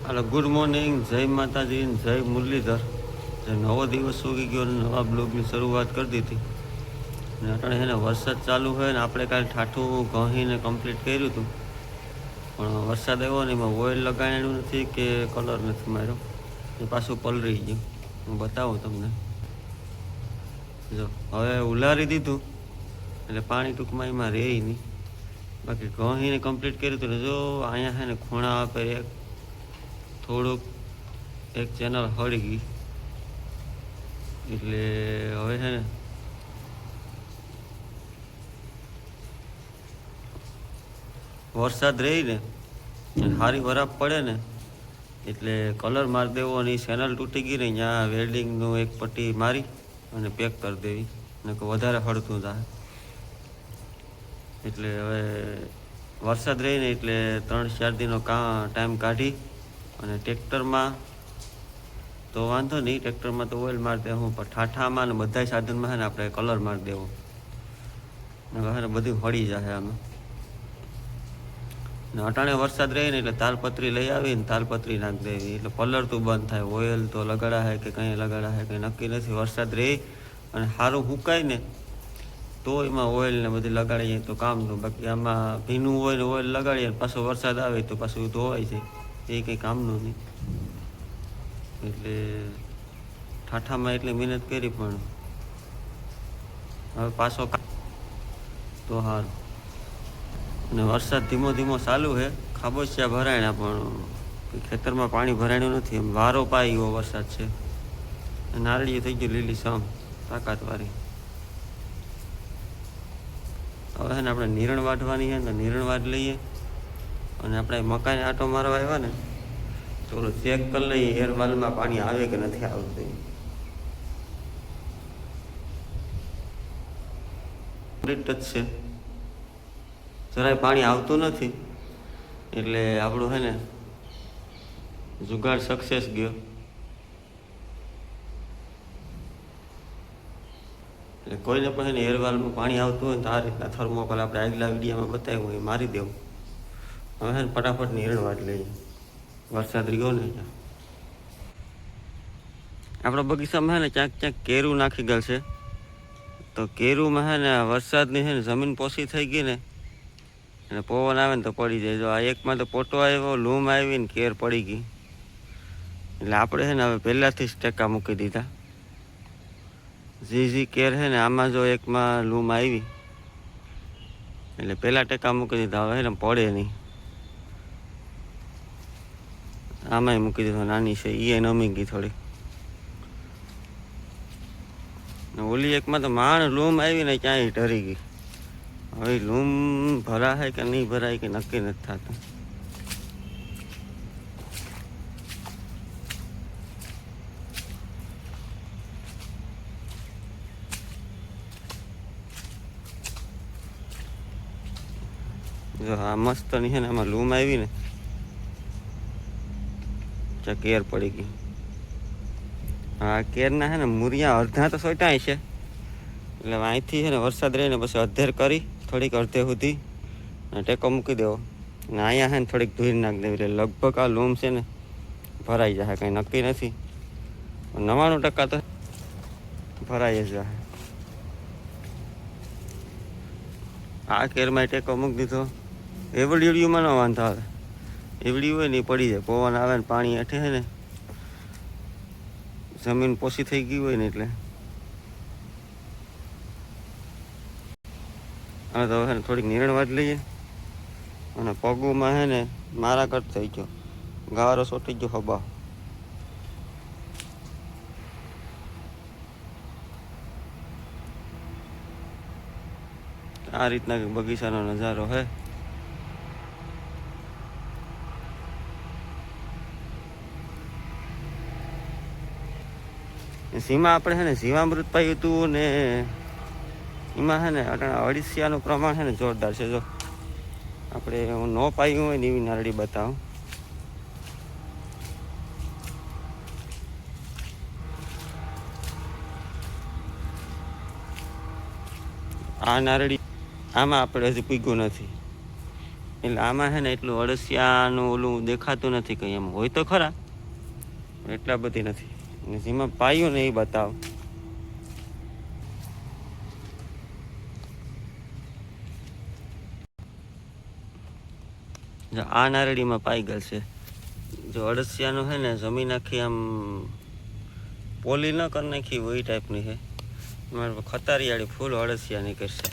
હાલો, good morning, જય માતાજી, જય મુરલીધર. જે નવો દિવસ ઉગી ગયો અને નવા બ્લોગની શરૂઆત કરી દીધી. અને અટાણે છે ને વરસાદ ચાલુ હોય ને આપણે કાલે ઠાઠું ઘહીને કમ્પ્લીટ કર્યું હતું, પણ વરસાદ આવ્યો ને એમાં ઓઇલ લગાડ્યું નથી કે કલર નથી માર્યો, એ પાછું પલળી ગયું. હું બતાવું તમને. જો હવે ઉલારી દીધું એટલે પાણી ટૂંકમાં એમાં રહે નહીં. બાકી ઘહીને કમ્પ્લીટ કર્યું હતું ને જો અહીંયા છે ને ખૂણા આપે થોડુંક એક ચેનલ હળી ગઈ, એટલે હવે છે ને વરસાદ રહી ને સારી વરાપ પડે ને એટલે કલર મારી દેવો. અને એ ચેનલ તૂટી ગઈ ને ત્યાં વેલ્ડિંગનું એક પટ્ટી મારી અને પેક કરી દેવી, ને વધારે હળતું થાય. એટલે હવે વરસાદ રહી ને એટલે 3-4 દિનનો ટાઈમ કાઢી અને ટ્રેક્ટરમાં તો વાંધો નહીં, ટ્રેક્ટરમાં તો ઓઇલ મારી દેવું, પણ ઠાઠામાં ને બધા સાધનમાં છે ને આપણે કલર મારી દેવો, ને બધું હળી જાય આમાં. ને અટાણે વરસાદ રહે ને એટલે તાલપત્રી લઈ આવીને તાલપત્રી નાખી દેવી, એટલે પલળતું બંધ થાય. ઓઇલ તો લગાડા છે કે કંઈ લગાડા છે કંઈ નક્કી નથી. વરસાદ રહે અને સારું સુકાય ને તો એમાં ઓઇલ ને બધી લગાડીએ તો કામનું. બાકી આમાં ભીનું હોય ને ઓઇલ લગાડીએ પાછો વરસાદ આવે તો પાછું ધોવાય છે, એ કંઈ કામનું નહીં. એટલે ઠાઠામાં એટલી મહેનત કરી, પણ હવે પાછો તો સારું. અને વરસાદ ધીમો ધીમો ચાલુ છે. ખાબોચિયા ભરાયણા, પણ ખેતરમાં પાણી ભરાયણું નથી. એમ વારો પાય એવો વરસાદ છે. નારળીઓ થઈ ગયું લીલી સમ તાકાતવાળી. હવે છે ને આપણે નિરણ વાઢવાની છે ને નિરણ વાઢ લઈએ, અને આપણે મકાઈને આંટો મારવા આવ્યા ને તો ચેક કરી લઈએ એરવાલમાં પાણી આવે કે નથી આવતું. જ છે, જરાય પાણી આવતું નથી, એટલે આપણું છે ને જુગાડ સક્સેસ ગયો. એટલે કોઈને પણ એને એરવાલમાં પાણી આવતું હોય ને તો આ રીતના થર્મોકોલ આપણે આગલા વિડીયોમાં બતાવ્યું હોય મારી દેવું. હવે છે ને ફટાફટ નિરણ વાટ લઈએ, વરસાદ રહ્યો ને. આપણા બગીચામાં છે ને ક્યાંક ક્યાંક કેરું નાખી ગયેલ છે, તો કેરુંમાં છે ને વરસાદની છે ને જમીન પોસી થઈ ગઈ ને અને પવન આવે ને તો પડી જાય. જો આ એકમાં તો પોટો આવ્યો, લૂમ આવી ને કેર પડી ગઈ. એટલે આપણે છે ને હવે પહેલાંથી જ ટેકા મૂકી દીધા. જી કેર છે ને આમાં જો એકમાં લૂમ આવી એટલે પહેલાં ટેકા મૂકી દીધા. હવે છે ને પડે નહીં, આમાંય મૂકી દીધો. નાની છે એ નમી ગઈ થોડી. ઓલી એકમાં તો માણ લૂમ આવી ને ક્યાંય ઢરી ગઈ. હવે લૂમ ભરાય કે નહીં ભરાય કે નક્કી નથી થતું. જો આ મસ્ત ની છે ને આમાં લૂમ આવી ને કેર પડી ગઈ. હા, કેરના છે ને મૂરિયા અડધા તો સોટાય છે, એટલે અહીંથી છે ને વરસાદ રહીને પછી અધેર કરી થોડીક અડધે સુધી ટેકો મૂકી દેવો. અને અહીંયા છે ને થોડીક ધોઈ નાખી દેવી, એટલે લગભગ આ લૂમ છે ને ભરાઈ જાય. કંઈ નક્કી નથી, 99% તો ભરાઈ જ જાય. આ કેરમાં ટેકો મૂકી દીધો. એવડીયુમાં ન વાંધો આવે, એવડી હોય ને એ પડી જાય. પવન આવે ને પાણી હેઠે છે ને જમીન પોસી થઈ ગઈ હોય ને એટલે. હવે તો છે ને થોડીક નિરણ વાટ લઈએ. અને પગુમાં છે ને મારા કટ થઈ ગયો, ગારો સોટી ગયો હબા. આ રીતના બગીચાનો નજારો હે. સીમા આપણે છે ને જીવામૃત પાયું હતું ને એમાં છે ને અળસિયાનું પ્રમાણ છે ને જોરદાર છે. જો આપણે ન પાયું હોય ને એવી નારળી બતાવું. આ નારળી આમાં આપણે હજી પીગું નથી. એટલે આમાં છે ને એટલું અળસિયાનું ઓલું દેખાતું નથી કંઈ, એમ હોય તો ખરા એટલા બધી નથી. અને જેમાં પાયું ને એ બતાવ. જો આ નારળીમાં પાઈ ગયેલ છે. જો અળસિયાનું છે ને જમીન આખી આમ પોલી ન કરી નાખી હોય એ ટાઈપની છે. મારે ખતારિયાળી ફૂલ અળસિયા નીકળશે.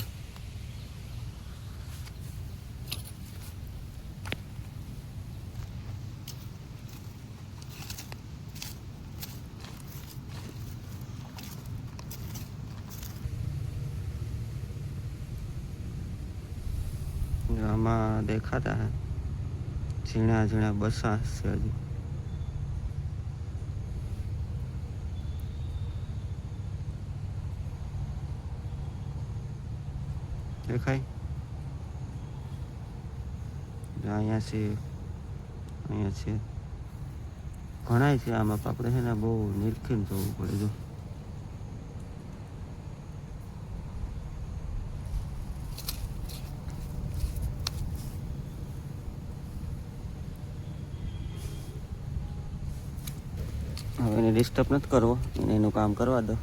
આમાં દેખાતા હે ઝીણા ઝીણા બસા છે હજી. દેખાય અહીંયા છે, અહીંયા છે, ઘણાય છે આમાં. આપણે છે ને બહુ નિરખીને જોવું પડે. જો હવે એને ડિસ્ટર્બ નથી કરવો, એને એનું કામ કરવા દો.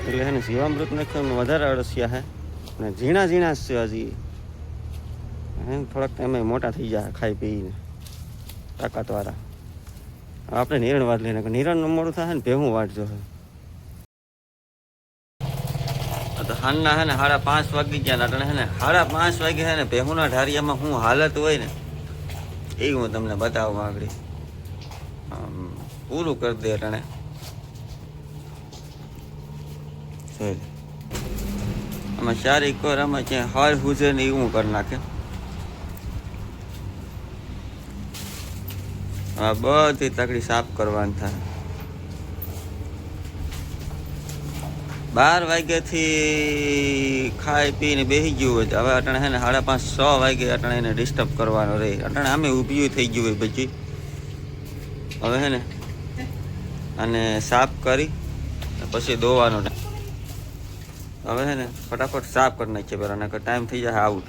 એટલે છે ને જીવામૃત નાખવામાં વધારે અળસિયા છે અને ઝીણા ઝીણા જ છે હજી. થોડાક ટાઈમે મોટા થઈ જાય ખાઈ પીને તાકાતવાળા. આપણે નિરણ વાત લઈને નિરણનું મોડું થાય ને ભેહું વાટજો છે. તો હાલના છે ને 5:30 વાગી ગયા. એટલે છે ને 5:30 વાગે છે ને ભેહુના ઢારિયામાં શું હાલત હોય ને એ હું તમને બતાવવા આગળ પૂરું કરી દે. એટલે આમાં 4 એકર આમાં ક્યાં હાર હુજે ને એવું કરી નાખે. આ બધી તકડી સાફ કરવાની થાય. 12 વાગ્યાથી ખાઈ પીને બેસી ગયું હોય. હવે અટાણે છે ને 5:30 6 વાગે અટાણે એને ડિસ્ટર્બ કરવાનો રહે. અટાણે આમે ઊભી થઈ ગયું હોય પછી. હવે છે ને અને સાફ કરી પછી દોવાનો. હવે છે ને ફટાફટ સાફ કરી નાખીએ પહેલાં, નકર ટાઈમ થઈ જાય આઉટ.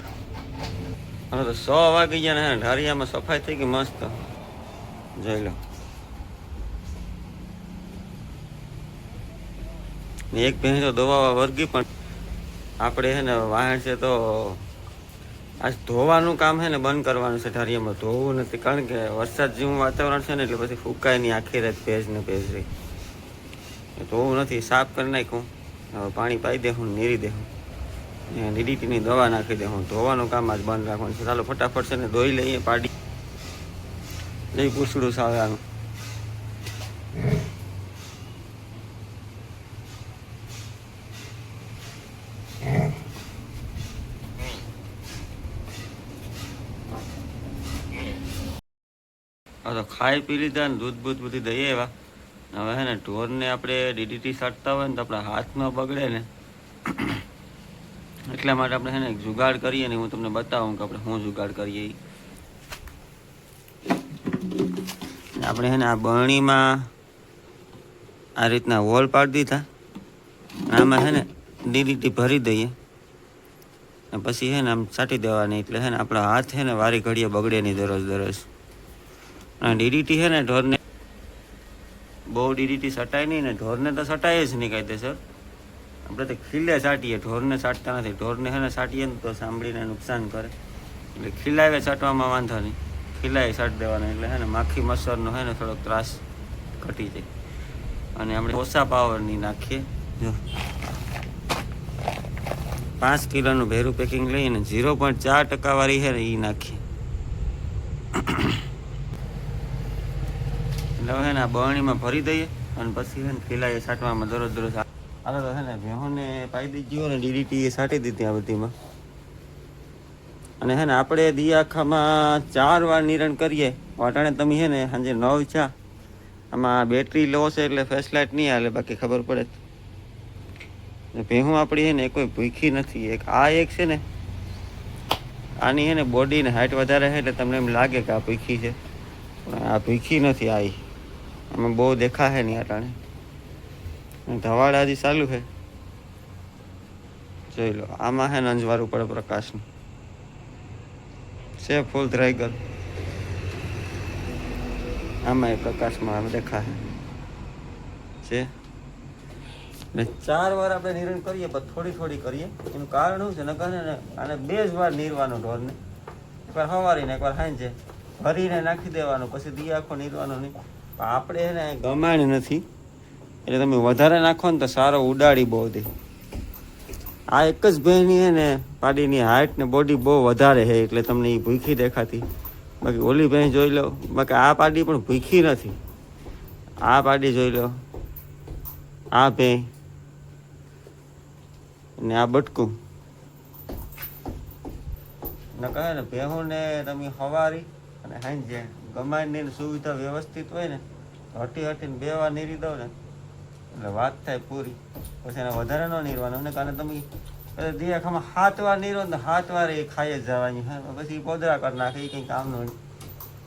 હવે તો 6 વાગી ગયા ને ઢારિયામાં સફાઈ થઈ ગઈ મસ્ત. જોઈ લો. એક ભેંસ તો દવા વર્ગી, પણ આપણે છે ને વાહણ છે તો આજ ધોવાનું કામ છે ને બંધ કરવાનું છે. ઢારિયામાં ધોવું નથી, કારણ કે વરસાદ જેવું વાતાવરણ છે ને એટલે પછી ફૂકાય નહીં આખી રાત ભેજ ને ભેજ રહી. ધોવું નથી, સાફ કરી નાખ્યું. હવે પાણી પાઈ દેવું, નીરી દેવું, ડીડીટીની દવા નાખી દેવું. ધોવાનું કામ આજ બંધ રાખવાનું છે. ચાલો ફટાફટ છે ને ધોઈ લઈએ. પાડી જઈ પૂછડું સાવે આનું. તો ખાઈ પી લીધા ને દૂધ બૂધ બધી દઈએ એવા. હવે છે ને ઢોરને આપણે ડીડીટી સાટતા હોય ને તો આપણા હાથ ન બગડે ને એટલા માટે આપણે છે ને જુગાડ કરીએ ને હું તમને બતાવું કે આપણે શું જુગાડ કરીએ. આપણે છે ને આ બરણીમાં આ રીતના હોલ પાડી દીધા. આમાં છે ને ડીડીટી ભરી દઈએ પછી છે ને આમ છાંટી દેવાની. એટલે છે ને આપણા હાથ છે ને વારી ઘડીએ બગડે નહીં દરરોજ. અને ડીડીટી છે ને ઢોરને બહુ ડીડીટી સટાય નહીં ને ઢોરને તો સટાય જ નહીં કાયદેસર. આપણે તો ખીલે સાટીએ, ઢોરને સાટતા નથી. ઢોરને છે ને સાટીએ ને તો સાંભળીને નુકસાન કરે. એટલે ખીલાવે સાટવામાં વાંધો નહીં, ખીલાએ સાટી દેવાના. એટલે છે ને માખી મચ્છરનો છે ને થોડોક ત્રાસ ઘટી જાય. અને આપણે ઓછા પાવરની નાખીએ. જો 5 કિલોનું ભેરું પેકિંગ લઈને 0.4% વાળી છે ને એ નાખીએ. એટલે છે ને આ બરણીમાં ભરી દઈએ અને પછી છે ને ખીલાએ સાટવામાં દરરોજ. હાલો તો છે ને ભેહોને પાઈ દીધી ને ડીડીટી એ સાટી દીધી આ બધીમાં. અને છે ને આપણે દિયાખામાં 4 વાર નિરણ કરીએ. વાટાણે તમે છે ને સાંજે 9 ચા. આમાં બેટરી લો છે એટલે ફ્લેશ લાઇટ નહીં હાલે, બાકી ખબર પડે. ભેહું આપણી છે ને કોઈ ભૂખી નથી. એક છે ને આની છે ને બોડી ને હાઇટ વધારે છે એટલે તમને એમ લાગે કે આ ભૂખી છે, પણ આ ભૂખી નથી. આમાં બહુ દેખાશે નહીં અટાણે. ધવાડા હજી ચાલુ છે. જોઈ લો, આમાં હે ને અંજવાળું પડે પ્રકાશનું છે, ફૂલ ધરાઈ ગયું. આમાં એ પ્રકાશમાં દેખાય છે. ને 4 વાર આપણે નિરણ કરીએ પણ થોડી થોડી કરીએ. એનું કારણ શું છે? નકર ને આને 2 જ વાર નીરવાનું ઢોરને, એકવાર સવારીને એકવાર સાંજે ભરીને નાખી દેવાનું, પછી દી આખો નીરવાનો નહીં. પણ આપણે એને ગમાણ નથી, એટલે તમે વધારે નાખો ને તો સારો ઉડાડી બહુ દે. આ એક જ ભેંસની છે ને પાડીની હાઇટ ને બોડી બહુ વધારે છે, એટલે તમને એ ભૂખી દેખાતી. બાકી ઓલી ભેંસ જોઈ લો, બાકી આ પાડી પણ ભૂખી નથી. આ પાડી જોઈ લો, આ ભેંસ ને આ બટકું. ન કહે ને ભેહુંને તમે સવારી અને સાંજે ગમાડીની સુવિધા વ્યવસ્થિત હોય ને, હટી હટીને 2 વાર નીરી દો ને એટલે વાત થાય પૂરી. પછી એને વધારે ન નીરવાનું ને, કારણ તમે દિયાખામાં 7 વાર નીરો ને 7 વાર એ ખાઈ જ જવાની. પછી પોદરા કરી નાખે, એ કંઈ કામનું નહીં.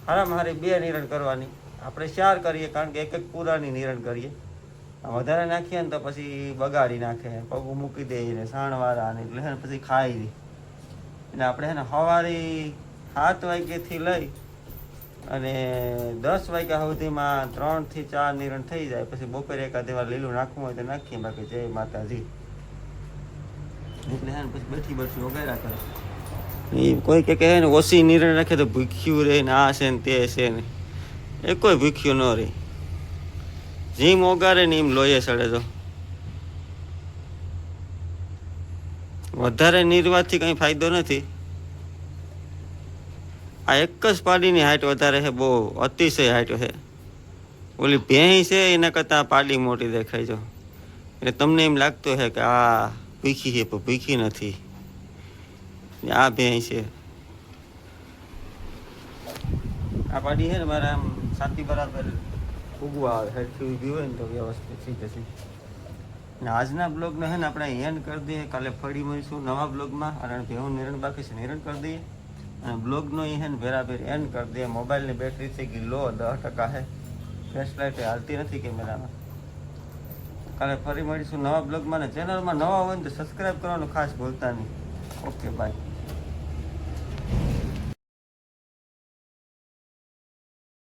હારામાં હારી 2 નિરણ કરવાની. આપણે 4 કરીએ, કારણ કે એક પૂરાની નિરણ કરીએ. વધારે નાખીએ ને તો પછી બગાડી નાખે, પગ મૂકી દે ને સાણવાળા ને, એટલે પછી ખાઈ દે. એટલે આપણે છે ને સવારે 7 વાગ્યાથી લઈ અને 10 વાગ્યા સુધીમાં 3 થી 4 નિરણ થઈ જાય. પછી બપોરે એકાદ વાર લીલું નાખવું હોય તો નાખીએ. બાકી જય માતાજી. એટલે હે ને પછી બેઠી વગાડ્યા કરે. એ કોઈ કે ને ઓછી નિરણ રાખે તો ભૂખ્યું રહે ને, આ છે ને તે છે ને, એ કોઈ ભૂખ્યું ન રહે. જેમ ઓગારે ને એમ લોહી સડે. તો વધારે નીરવાથી કંઈ ફાયદો નથી. આ એક જ પાડીની હાઈટ વધારે છે, બહુ અતિશય હાઈટ છે. ઓલી ભેંસ છે એના કરતાં પાડી મોટી દેખાય છે. એટલે તમને એમ લાગતું છે કે આ ભૂખી છે, પણ ભૂખી નથી. આ ભેંસ છે, આ પાડી છે ને મારે આમ છાતી બરાબર ઉગવા આવે, હેઠથી ઊભી હોય ને તો વ્યવસ્થિત સીધે સીધી. અને આજના બ્લોગને છે ને આપણે એન્ડ કરી દઈએ. કાલે ફરી મળીશું નવા બ્લોગમાં. કારણ કે હું નિરણ બાકી છે, નિરણ કરી દઈએ અને બ્લોગનો એ છે ને ભેરાભેર એન્ડ કરી દઈએ. મોબાઈલની બેટરી થઈ ગઈ લો, 10% છે. ફ્લેશ લાઇટ હાલતી નથી કેમેરામાં. કાલે ફરી મળીશું નવા બ્લોગમાં. ને ચેનલમાં નવા હોય ને તો સબસ્ક્રાઈબ કરવાનું ખાસ ભૂલતા નહીં. Okay, by.